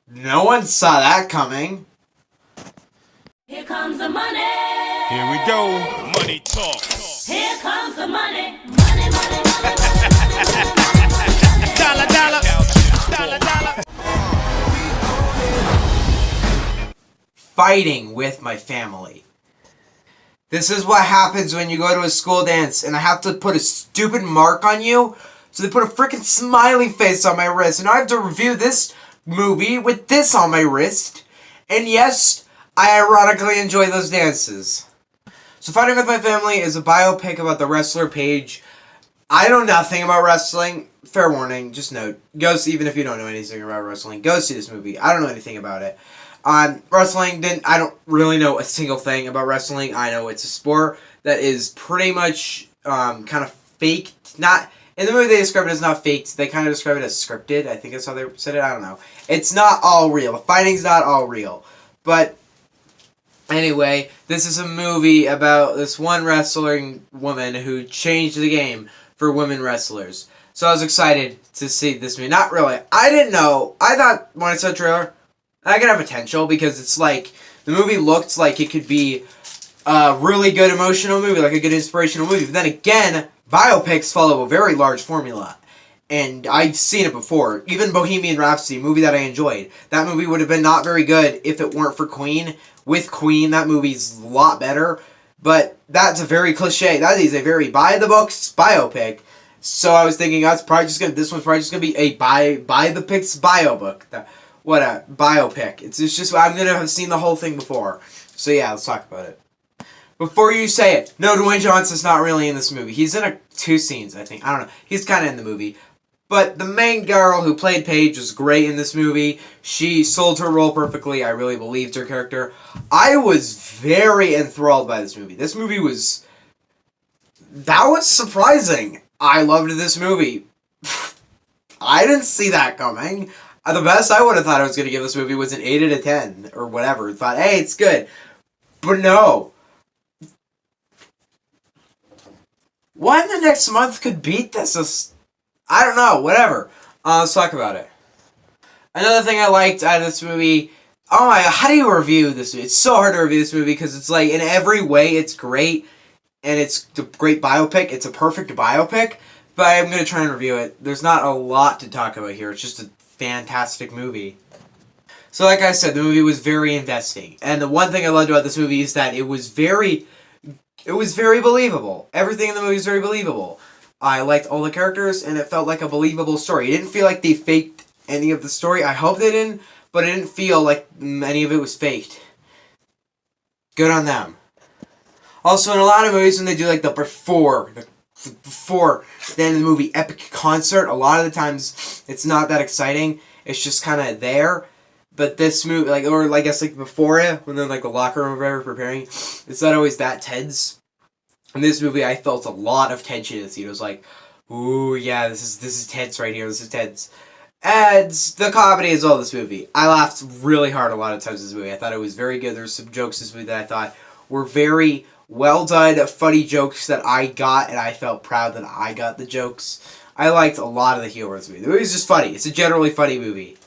No one saw that coming. Here comes the money. Here we go. Money talk. Here comes the money. Money, money, money, money. Dollar, dollar. Dollar, dollar. Fighting with my family. This is what happens when you go to a school dance and I have to put a stupid mark on you. So they put a freaking smiley face on my wrist. And I have to review this movie with this on my wrist. And yes, I ironically enjoy those dances. So Fighting with My Family is a biopic about the wrestler Paige. I know nothing about wrestling. Fair warning, just note. Go see, even if you don't know anything about wrestling, go see this movie. I don't know anything about it. Wrestling, I don't really know a single thing about wrestling. I know it's a sport that is pretty much kind of faked. Not in the movie they describe it as not faked. They kind of describe it as scripted. I think that's how they said it. I don't know. It's not all real. The fighting's not all real. But anyway, this is a movie about this one wrestling woman who changed the game for women wrestlers. So I was excited to see this movie. Not really. I didn't know. I thought when I saw the trailer, I could have potential because it's like the movie looked like it could be a really good emotional movie, like a good inspirational movie. But then again, biopics follow a very large formula. And I've seen it before. Even Bohemian Rhapsody, a movie that I enjoyed. That movie would have been not very good if it weren't for Queen. With Queen, that movie's a lot better. But that's a very cliche. That is a very by-the-books biopic. So I was thinking, this one's probably just gonna be a by-the-picks biobook. What a biopic. It's just, I'm gonna have seen the whole thing before. So yeah, let's talk about it. Before you say it, no, Dwayne Johnson's not really in this movie. He's in 2 scenes, I think. I don't know. He's kind of in the movie. But the main girl who played Paige was great in this movie. She sold her role perfectly. I really believed her character. I was very enthralled by this movie. This movie was... That was surprising. I loved this movie. I didn't see that coming. The best I would have thought I was going to give this movie was an 8 out of 10. Or whatever. Thought, hey, it's good. But no. What in the next month could beat this? I don't know, whatever. Let's talk about it. Another thing I liked out of this movie... Oh my god, how do you review this movie? It's so hard to review this movie because it's like, in every way, it's great. And it's a great biopic. It's a perfect biopic. But I'm going to try and review it. There's not a lot to talk about here. It's just a fantastic movie. So like I said, the movie was very investing. And the one thing I loved about this movie is that it was very believable. Everything in the movie was very believable. I liked all the characters, and it felt like a believable story. It didn't feel like they faked any of the story. I hope they didn't, but it didn't feel like any of it was faked. Good on them. Also, in a lot of movies, when they do like the before the end of the movie epic concert, a lot of the times it's not that exciting. It's just kind of there. But this movie, or I guess before it, when they're in the locker room or whatever preparing, it's not always that tense. In this movie, I felt a lot of tension in the scene. It was like, ooh, yeah, this is tense right here. This is tense. And the comedy is all this movie. I laughed really hard a lot of times in this movie. I thought it was very good. There were some jokes in this movie that I thought were very well done, funny jokes that I got, and I felt proud that I got the jokes. I liked a lot of the humor in this movie. The movie's just funny. It's a generally funny movie.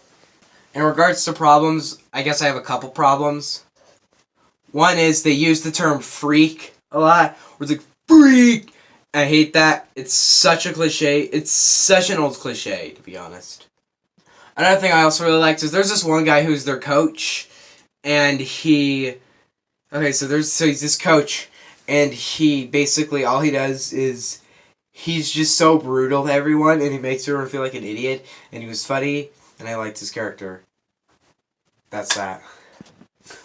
In regards to problems, I guess I have a couple problems. One is they use the term freak a lot. Where it's like, freak! I hate that. It's such a cliche. It's such an old cliche, to be honest. Another thing I also really liked is there's this one guy who's their coach. And he... Okay, so he's this coach. And he basically, all he does is... He's just so brutal to everyone. And he makes everyone feel like an idiot. And he was funny. And I liked his character. That's that.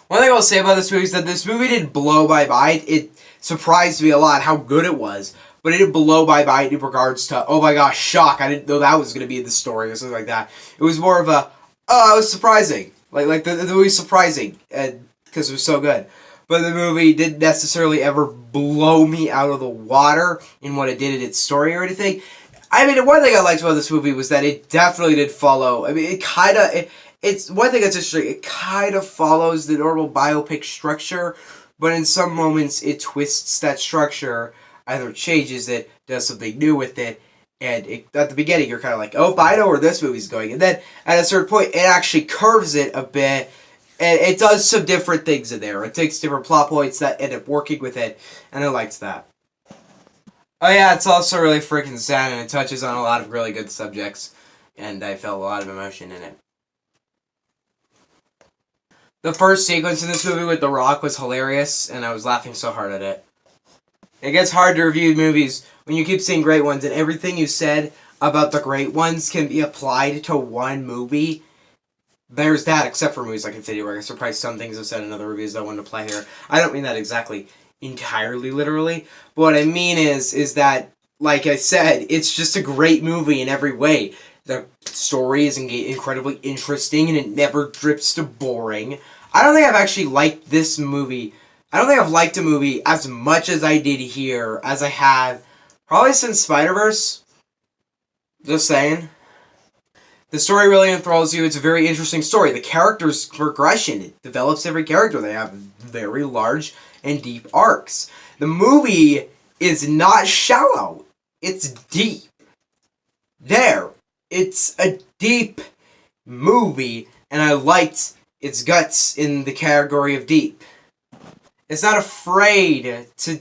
One thing I'll say about this movie is that this movie didn't blow my mind. It surprised me a lot how good it was. But it didn't blow my mind in regards to, oh my gosh, shock. I didn't know that was going to be in the story or something like that. It was more of a, oh, it was surprising. Like the movie's surprising. Because it was so good. But the movie didn't necessarily ever blow me out of the water in what it did in its story or anything. I mean, one thing I liked about this movie was that it definitely did follow. I mean, it kind of... It's one thing that's interesting. It kind of follows the normal biopic structure, but in some moments it twists that structure, either changes it, does something new with it, And at the beginning, you're kind of like, oh, I know where this movie's going. And then at a certain point, it actually curves it a bit. And it does some different things in there. It takes different plot points that end up working with it. And I liked that. Oh yeah, it's also really freaking sad. And it touches on a lot of really good subjects. And I felt a lot of emotion in it. The first sequence in this movie with The Rock was hilarious. And I was laughing so hard at it. It gets hard to review movies when you keep seeing great ones, and everything you said about the great ones can be applied to one movie. There's that, except for movies like Infinity War. I'm surprised some things I've said in other reviews that I wouldn't apply here. I don't mean that exactly entirely literally, but what I mean is that, like I said, it's just a great movie in every way. The story is incredibly interesting, and it never drips to boring. I don't think I've actually liked this movie. I don't think I've liked a movie as much as I did here, as I have probably since Spider-Verse. Just saying. The story really enthralls you. It's a very interesting story. The character's progression, it develops every character. They have very large and deep arcs. The movie is not shallow. It's deep. It's a deep movie, and I liked its guts in the category of deep. It's not afraid to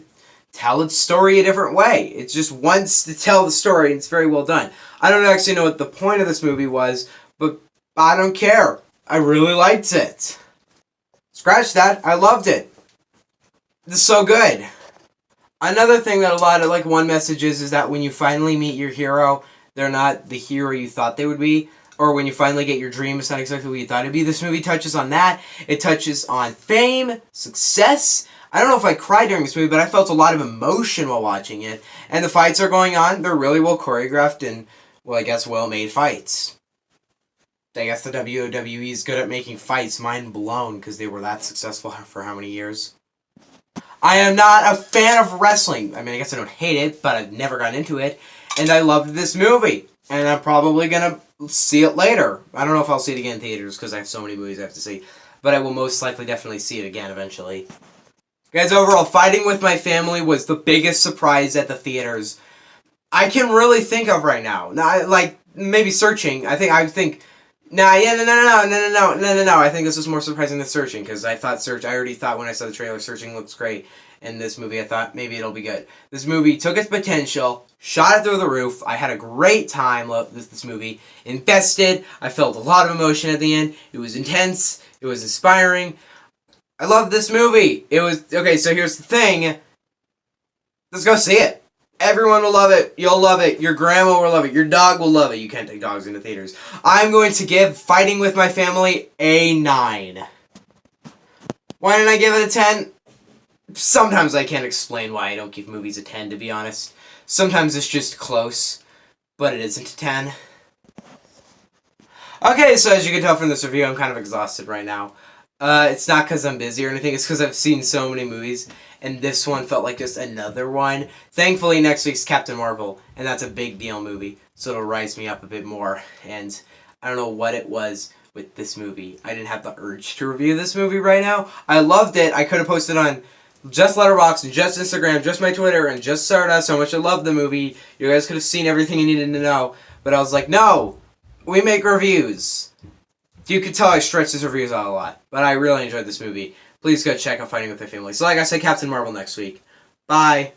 tell its story a different way. It just wants to tell the story, and it's very well done. I don't actually know what the point of this movie was, but I don't care. I really liked it. Scratch that. I loved it. It's so good. Another thing that a lot of, one message is that when you finally meet your hero, they're not the hero you thought they would be. Or when you finally get your dream, it's not exactly what you thought it'd be. This movie touches on that. It touches on fame, success. I don't know if I cried during this movie, but I felt a lot of emotion while watching it. And the fights are going on. They're really well choreographed and, well, I guess well-made fights. I guess the WWE is good at making fights. Mind blown, because they were that successful for how many years. I am not a fan of wrestling. I mean, I guess I don't hate it, but I've never gotten into it. And I loved this movie. And I'm probably going to see it later. I don't know if I'll see it again in theaters because I have so many movies I have to see. But I will most likely definitely see it again eventually. Guys, overall, Fighting With My Family was the biggest surprise at the theaters I can really think of right now. Now, maybe Searching. I think... No. I think this was more surprising than Searching because I already thought when I saw the trailer, Searching looks great. And this movie, I thought maybe it'll be good. This movie took its potential, shot it through the roof. I had a great time with this movie. Invested. I felt a lot of emotion at the end. It was intense. It was inspiring. I love this movie. It was... Okay, so here's the thing. Let's go see it. Everyone will love it. You'll love it. Your grandma will love it. Your dog will love it. You can't take dogs into theaters. I'm going to give Fighting With My Family a 9. Why didn't I give it a 10? Sometimes I can't explain why I don't give movies a 10, to be honest. Sometimes it's just close, but it isn't a 10. Okay, so as you can tell from this review, I'm kind of exhausted right now. It's not because I'm busy or anything, it's because I've seen so many movies, and this one felt like just another one. Thankfully, next week's Captain Marvel, and that's a big deal movie, so it'll rise me up a bit more, and I don't know what it was with this movie. I didn't have the urge to review this movie right now. I loved it. I could have posted on just Letterbox, and just Instagram, just my Twitter, and just Stardust how much I loved the movie. You guys could have seen everything you needed to know, but I was like, no, we make reviews. You could tell I stretched these reviews out a lot, but I really enjoyed this movie. Please go check out Fighting With My Family. So like I said, Captain Marvel next week. Bye.